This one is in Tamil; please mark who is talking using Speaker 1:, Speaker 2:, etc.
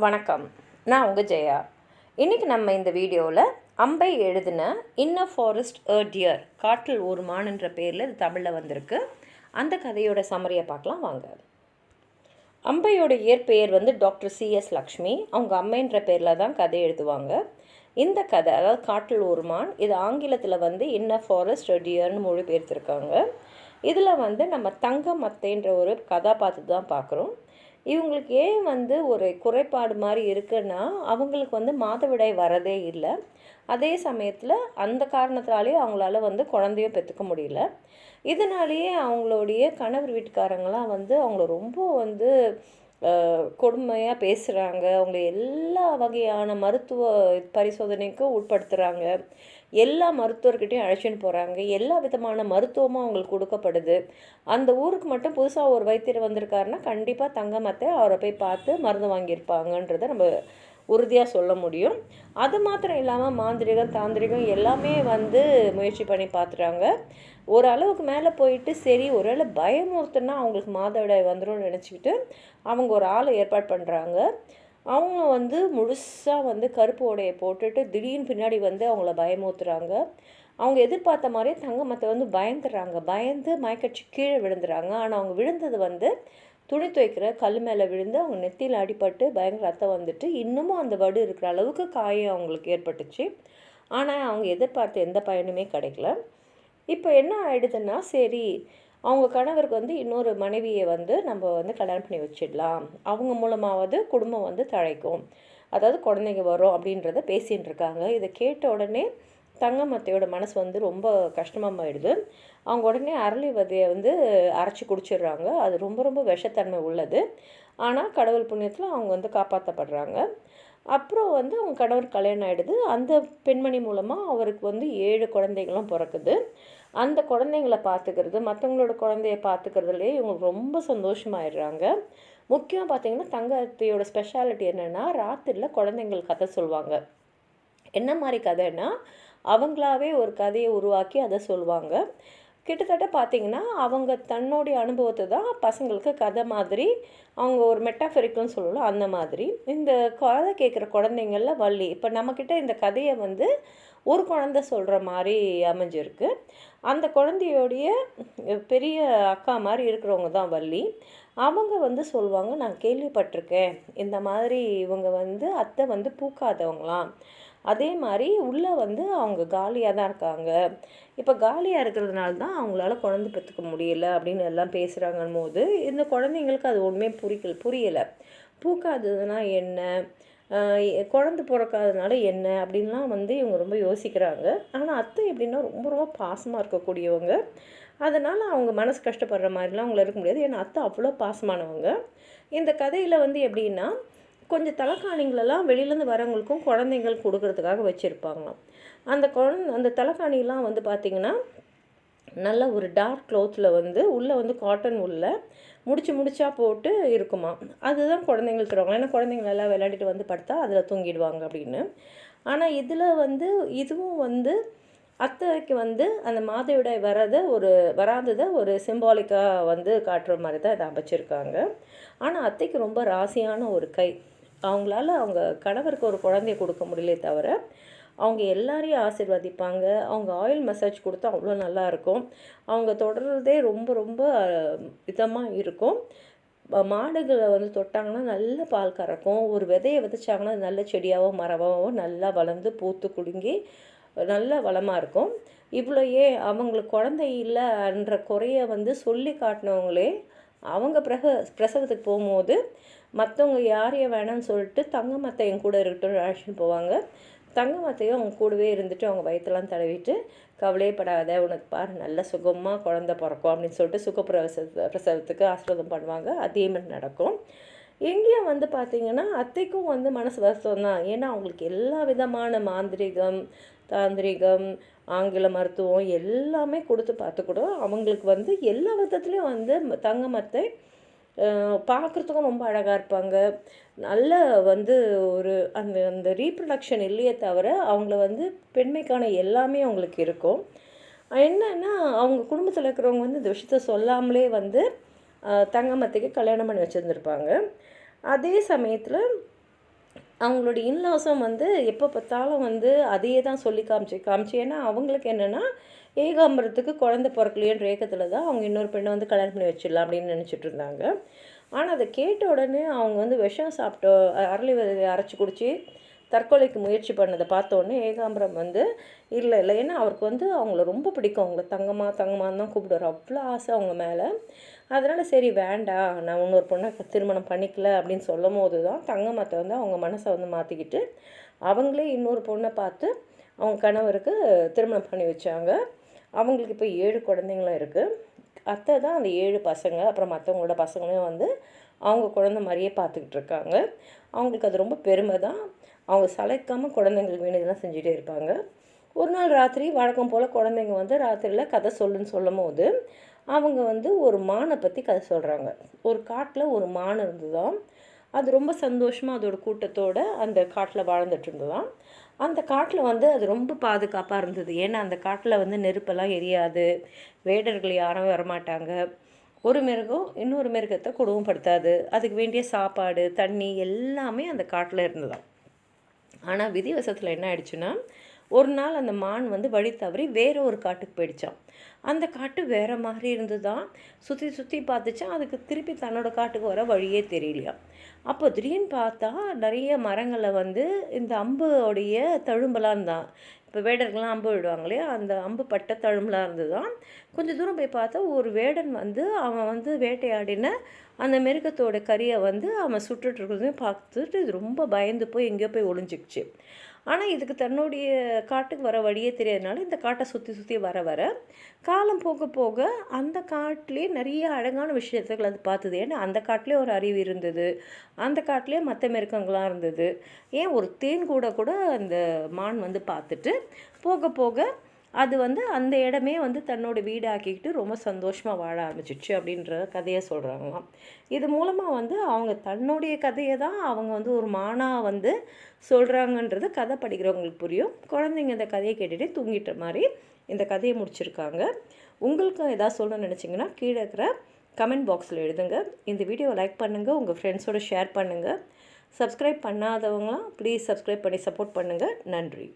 Speaker 1: வணக்கம். நான் உங்கள் ஜெயா. இன்றைக்கி நம்ம இந்த வீடியோவில் அம்பை எழுதின இன்ன ஃபாரஸ்ட் அ டியர், காட்டில் ஒரு மான்ன்ற பேரில் இது தமிழில் வந்திருக்கு. அந்த கதையோட சம்மரியை பார்க்கலாம் வாங்க. அம்பையோட இயற்பெயர் டாக்டர் சிஎஸ் லக்ஷ்மி. அவங்க அம்மைன்ற பேரில் தான் கதை எழுதுவாங்க. இந்த கதை, அதாவது காட்டில் ஒரு மான், இது ஆங்கிலத்தில் இன்ன ஃபாரஸ்ட் அ டியர்னு மொழிபெயர்த்திருக்காங்க. இதில் நம்ம தங்கம் அத்தைன்ற ஒரு கதாபாத்திரத்தை தான் பார்க்குறோம். இவங்களுக்கு ஏன் ஒரு குறைபாடு மாதிரி இருக்குன்னா, அவங்களுக்கு மாதவிடாய் வரதே இல்லை. அதே சமயத்தில் அந்த காரணத்தினாலே அவங்களால குழந்தையும் பெற்றுக்க முடியல. இதனாலேயே அவங்களுடைய கணவர் வீட்டுக்காரங்களாம் அவங்கள ரொம்ப கொடுமையாக பேசுகிறாங்க. அவங்கள எல்லா வகையான மருத்துவ பரிசோதனைக்கும் உட்படுத்துகிறாங்க. எல்லா மருத்துவர்கிட்டையும் அழைச்சின்னு போகிறாங்க. எல்லா விதமான மருத்துவமும் அவங்களுக்கு கொடுக்கப்படுது. அந்த ஊருக்கு மட்டும் புதுசாக ஒரு வைத்தியர் வந்திருக்காருன்னா கண்டிப்பாக தங்கமத்தை அவரை போய் பார்த்து மருந்து வாங்கியிருப்பாங்கன்றதை நம்ம உறுதியாக சொல்ல முடியும். அது மாத்திரம் இல்லாமல் மாந்திரிகம், தாந்திரிகம் எல்லாமே முயற்சி பண்ணி பார்த்துட்டாங்க. ஓரளவுக்கு மேலே போயிட்டு சரி ஒருவேளை பயமுறுத்துனா அவங்களுக்கு மாதவிடாய் வந்துடும் நினச்சிக்கிட்டு அவங்க ஒரு ஆளை ஏற்பாடு பண்ணுறாங்க. அவங்க முழுசாக கருப்பு உடையை போட்டுட்டு திடீர்னு பின்னாடி அவங்கள பயமுறுத்துறாங்க. அவங்க எதிர்பார்த்த மாதிரியே தங்கமத்தை பயந்துடுறாங்க. பயந்து மயக்கடிச்சு கீழே விழுந்துறாங்க. ஆனால் அவங்க விழுந்தது துணி துவைக்கிற கல் மேலே விழுந்து அவங்க நெத்தியில் அடிபட்டு பயங்கர ரத்தம் இன்னமும் அந்த வடு இருக்கிற அளவுக்கு காயம் அவங்களுக்கு ஏற்பட்டுச்சு. ஆனால் அவங்க எதிர்பார்த்த எந்த பயனுமே கிடைக்கல. இப்போ என்ன ஆயிடுதுன்னா, சரி அவங்க கணவருக்கு இன்னொரு மனைவியை நம்ம கல்யாணம் பண்ணி வச்சிடலாம், அவங்க மூலமாவது குடும்பம் தழைக்கும், அதாவது குழந்தைங்க வரும் அப்படின்றத பேசின்னு இருக்காங்க. இதை கேட்ட உடனே தங்கமத்தையோட மனசு ரொம்ப கஷ்டமாகிடுது. அவங்க உடனே அரளி விதையை அரைச்சி குடிச்சிடுறாங்க. அது ரொம்ப ரொம்ப விஷத்தன்மை உள்ளது. ஆனால் கடவுள் புண்ணியத்தில் அவங்க காப்பாற்றப்படுறாங்க. அப்புறம் அவங்க கணவர் கல்யாணம் ஆகிடுது. அந்த பெண்மணி மூலமாக அவருக்கு 7 குழந்தைகளும் பிறக்குது. அந்த குழந்தைங்கள பார்த்துக்கிறது, மற்றவங்களோட குழந்தைய பார்த்துக்கிறதுலேயே இவங்க ரொம்ப சந்தோஷமாயிடுறாங்க. முக்கியம் பார்த்திங்கன்னா தங்கத்தையோட ஸ்பெஷாலிட்டி என்னென்னா, ராத்திரியில் குழந்தைங்கள் கதை சொல்லுவாங்க. என்ன மாதிரி கதைன்னா, அவங்களாவே ஒரு கதையை உருவாக்கி அதை சொல்லுவாங்க. கிட்டத்தட்ட பார்த்திங்கன்னா அவங்க தன்னுடைய அனுபவத்தை தான் பசங்களுக்கு கதை மாதிரி அவங்க ஒரு மெட்டாஃபரிக்கல்னு சொல்லலாம். அந்த மாதிரி இந்த கதை கேட்குற குழந்தைங்களில் வள்ளி, இப்போ நம்மக்கிட்ட இந்த கதையை ஒரு குழந்தை சொல்கிற மாதிரி அமைஞ்சிருக்கு. அந்த குழந்தையோடைய பெரிய அக்கா மாதிரி இருக்கிறவங்க தான் வள்ளி. அவங்க சொல்லுவாங்க, நான் கேள்விப்பட்டிருக்கேன் இந்த மாதிரி இவங்க அத்தை பூக்காதவங்களாம், அதே மாதிரி உள்ளே அவங்க காலியாக தான் இருக்காங்க, இப்போ காலியாக இருக்கிறதுனால தான் அவங்களால குழந்தை பெற்றுக்க முடியல அப்படின்னு எல்லாம் பேசுகிறாங்கன்னு போது இந்த குழந்தைங்களுக்கு அது ஒன்றுமே புரியலை. பூக்காததுன்னா என்ன, குழந்தை பிறக்காததுனால என்ன அப்படின்லாம் இவங்க ரொம்ப யோசிக்கிறாங்க. ஆனால் அத்தை எப்படின்னா ரொம்ப ரொம்ப பாசமாக இருக்கக்கூடியவங்க. அதனால் அவங்க மனசு கஷ்டப்படுற மாதிரிலாம் அவங்கள இருக்க முடியாது. ஏன்னா அத்தை அவ்வளோ பாசமானவங்க. இந்த கதையில் எப்படின்னா, கொஞ்சம் தலைக்காணிங்களெல்லாம் வெளியிலேருந்து வரவங்களுக்கும் குழந்தைங்கள் கொடுக்கறதுக்காக வச்சுருப்பாங்களாம். அந்த தலைக்காணிலாம் பார்த்திங்கன்னா நல்ல ஒரு டார்க் க்ளோத்தில் உள்ளே காட்டன் உள்ள முடிச்சா போட்டு இருக்குமா. அதுதான் குழந்தைங்களுக்கு தருவாங்க. ஏன்னா குழந்தைங்க நல்லா விளையாடிட்டு படுத்தா அதில் தூங்கிடுவாங்க அப்படின்னு. ஆனால் இதில் இதுவும் அத்தைக்கு அந்த மாதவிடாய் வராததை ஒரு சிம்பாலிக்காக காட்டுற மாதிரி தான் இதை அமைச்சிருக்காங்க. ஆனால் அத்தைக்கு ரொம்ப ராசியான ஒரு கை. அவங்களால அவங்க கணவருக்கு ஒரு குழந்தைய கொடுக்க முடியலே தவிர அவங்க எல்லாரையும் ஆசீர்வதிப்பாங்க. அவங்க ஆயில் மசாஜ் கொடுத்தா அவ்வளோ நல்லாயிருக்கும். அவங்க தொடர்றதே ரொம்ப ரொம்ப இதமாக இருக்கும். மாடுகளை தொட்டாங்கன்னா நல்ல பால் கறக்கும். ஒரு விதையை விதைச்சாங்கன்னா நல்ல செடியாகவோ மரமாகவோ நல்லா வளர்ந்து பூத்து குலுங்கி நல்ல வளமாக இருக்கும். இவ்வளோ அவங்களுக்கு குழந்தை இல்லைன்ற குறைய சொல்லி காட்டினவங்களே அவங்க பிரசவத்துக்கு போகும்போது மற்றவங்க யாரையும் வேணாம்னு சொல்லிட்டு தங்கமத்தை என் கூட இருக்கட்டும் அழைச்சின்னு போவாங்க. தங்கமத்தையும் அவங்க கூடவே இருந்துட்டு அவங்க வயிற்றெல்லாம் தடவிட்டு, கவலையப்படாத, உனக்கு பாரு நல்ல சுகமாக குழந்தை பிறக்கும் அப்படின்னு சொல்லிட்டு பிரசவத்துக்கு ஆசீர்வாதம் பண்ணுவாங்க. அதே மாதிரி நடக்கும். எங்கேயும் பார்த்திங்கன்னா அத்தைக்கும் மனசு வருத்தம் தான். ஏன்னா அவங்களுக்கு எல்லா விதமான மாந்திரிகம், தாந்திரிகம், ஆங்கில மருத்துவம் எல்லாமே கொடுத்து பார்த்து கூட அவங்களுக்கு எல்லா விதத்துலேயும் தங்கமத்தை பார்க்குறதுக்கும் ரொம்ப அழகாக இருப்பாங்க. நல்ல ஒரு அந்த அந்த ரீப்ரொடக்ஷன் இல்லையே தவிர அவங்கள பெண்மைக்கான எல்லாமே அவங்களுக்கு இருக்கும். என்னன்னா அவங்க குடும்பத்தில் இருக்கிறவங்க இந்த விஷயத்த சொல்லாமலே தங்கமத்தைக்கு கல்யாணம் பண்ணி வச்சுருந்துருப்பாங்க. அதே சமயத்தில் அவங்களுடைய இன்லாஸும் வந்து எப்போ பார்த்தாலும் வந்து அதையே தான் சொல்லி காமிச்சு ஏன்னா அவங்களுக்கு என்னென்னா ஏகாம்பரத்துக்கு குழந்தை பிறக்கலையோன்ற ஏக்கத்தில் தான் அவங்க இன்னொரு பெண்ணை வந்து கல்யாணம் பண்ணி வச்சிடலாம் அப்படின்னு நினச்சிட்டு இருந்தாங்க. ஆனால் அதை கேட்ட உடனே அவங்க வந்து விஷம் சாப்பிட்டு அரளி விதையை அரைச்சி குடித்து தற்கொலைக்கு முயற்சி பண்ணதை பார்த்தோன்னே ஏகாம்பரம் வந்து இல்லை ஏன்னா அவருக்கு வந்து அவங்கள ரொம்ப பிடிக்கும், அவங்கள தங்கமான்னு தான் கூப்பிடுவார், அவ்வளோ ஆசை அவங்க மேலே. அதனால் சரி வேண்டாம், நான் இன்னொரு பொண்ணை திருமணம் பண்ணிக்கல அப்படின்னு சொல்லும் போது தான் தங்கமத்தை வந்து அவங்க மனசை வந்து மாற்றிக்கிட்டு அவங்களே இன்னொரு பொண்ணை பார்த்து அவங்க கணவருக்கு திருமணம் பண்ணி வச்சாங்க. அவங்களுக்கு இப்போ 7 குழந்தைங்களும் இருக்குது. அத்தை தான் அந்த 7 பசங்க, அப்புறம் மற்றவங்களோட பசங்களையும் வந்து அவங்க குழந்தை மாதிரியே பார்த்துக்கிட்டு இருக்காங்க. அவங்களுக்கு அது ரொம்ப பெருமை தான். அவங்க சளைக்காமல் குழந்தைங்களுக்கு வேண்டியதெல்லாம் செஞ்சுட்டே இருப்பாங்க. ஒரு நாள் ராத்திரி வழக்கம் போல் குழந்தைங்க வந்து ராத்திரியில் கதை சொல்லும் போது அவங்க வந்து ஒரு மானை பற்றி கதை சொல்கிறாங்க. ஒரு காட்டில் ஒரு மான் இருந்துதான். அது ரொம்ப சந்தோஷமாக அதோட கூட்டத்தோடு அந்த காட்டில் வாழ்ந்துட்டு இருந்ததாம். அந்த காட்டில் வந்து அது ரொம்ப பாதுகாப்பாக இருந்தது. ஏன்னா அந்த காட்டில் வந்து நெருப்பெல்லாம் எரியாது, வேடர்கள் யாரும் வரமாட்டாங்க, ஒரு மிருகம் இன்னொரு மிருகத்தை கொடுமைப்படுத்தாது, அதுக்கு வேண்டிய சாப்பாடு தண்ணி எல்லாமே அந்த காட்டில் இருந்ததாம். ஆனால் விதிவசத்தில் என்ன ஆயிடுச்சுன்னா, ஒரு நாள் அந்த மான் வந்து வழி தவறி வேறு ஒரு காட்டுக்கு போயிடுச்சான். அந்த காட்டு வேறு மாதிரி இருந்துதான். சுற்றி பார்த்துச்சான். அதுக்கு திருப்பி தன்னோட காட்டுக்கு வர வழியே தெரியலையா. அப்போ திடீர்னு பார்த்தா நிறைய மரங்களில் வந்து இந்த அம்புடைய தழும்பெல்லாம் இருந்தான். இப்போ வேடர்கள்லாம் அம்பு விடுவாங்க இல்லையா, அந்த அம்பு பட்ட தழும்பெலாம் இருந்துதான். கொஞ்சம் தூரம் போய் பார்த்தா ஒரு வேடன் வந்து அவன் வந்து வேட்டையாடின அந்த மிருகத்தோட கறியை வந்து அவன் சுட்டுட்ருக்கிறதையும் பார்த்துட்டு இது ரொம்ப பயந்து போய் எங்கேயோ போய் ஒளிஞ்சிக்கிச்சு. ஆனால் இதுக்கு தன்னுடைய காட்டுக்கு வர வழியே தெரியாதனால இந்த காட்டை சுற்றி வர காலம் போக அந்த காட்டிலே நிறைய அழகான விஷயத்துகள் அது பார்த்தது. ஏன்னா அந்த காட்டிலே ஒரு அருவி இருந்தது, அந்த காட்டிலே மற்ற மிருகங்களாம் இருந்தது. ஏன் ஒரு தேன் கூட அந்த மான் வந்து பார்த்துட்டு போக அது வந்து அந்த இடமே வந்து தன்னோட வீடாக்கிக்கிட்டு ரொம்ப சந்தோஷமாக வாழ ஆரம்பிச்சிடுச்சு அப்படின்ற கதையை சொல்கிறாங்களாம். இது மூலமாக வந்து அவங்க தன்னுடைய கதையை தான் அவங்க வந்து ஒரு மானாக வந்து சொல்கிறாங்கன்றது கதை படிக்கிறவங்களுக்கு புரியும். குழந்தைங்க இந்த கதையை கேட்டுகிட்டே தூங்கிட்ட மாதிரி இந்த கதையை முடிச்சிருக்காங்க. உங்களுக்கும் எதாவது சொல்லணும்னு நினச்சிங்கன்னா கீழே இருக்கிற கமெண்ட் பாக்ஸில் எழுதுங்க. இந்த வீடியோவை லைக் பண்ணுங்கள், உங்கள் ஃப்ரெண்ட்ஸோடு ஷேர் பண்ணுங்கள். சப்ஸ்கிரைப் பண்ணாதவங்களாம் ப்ளீஸ் சப்ஸ்கிரைப் பண்ணி சப்போர்ட் பண்ணுங்கள். நன்றி.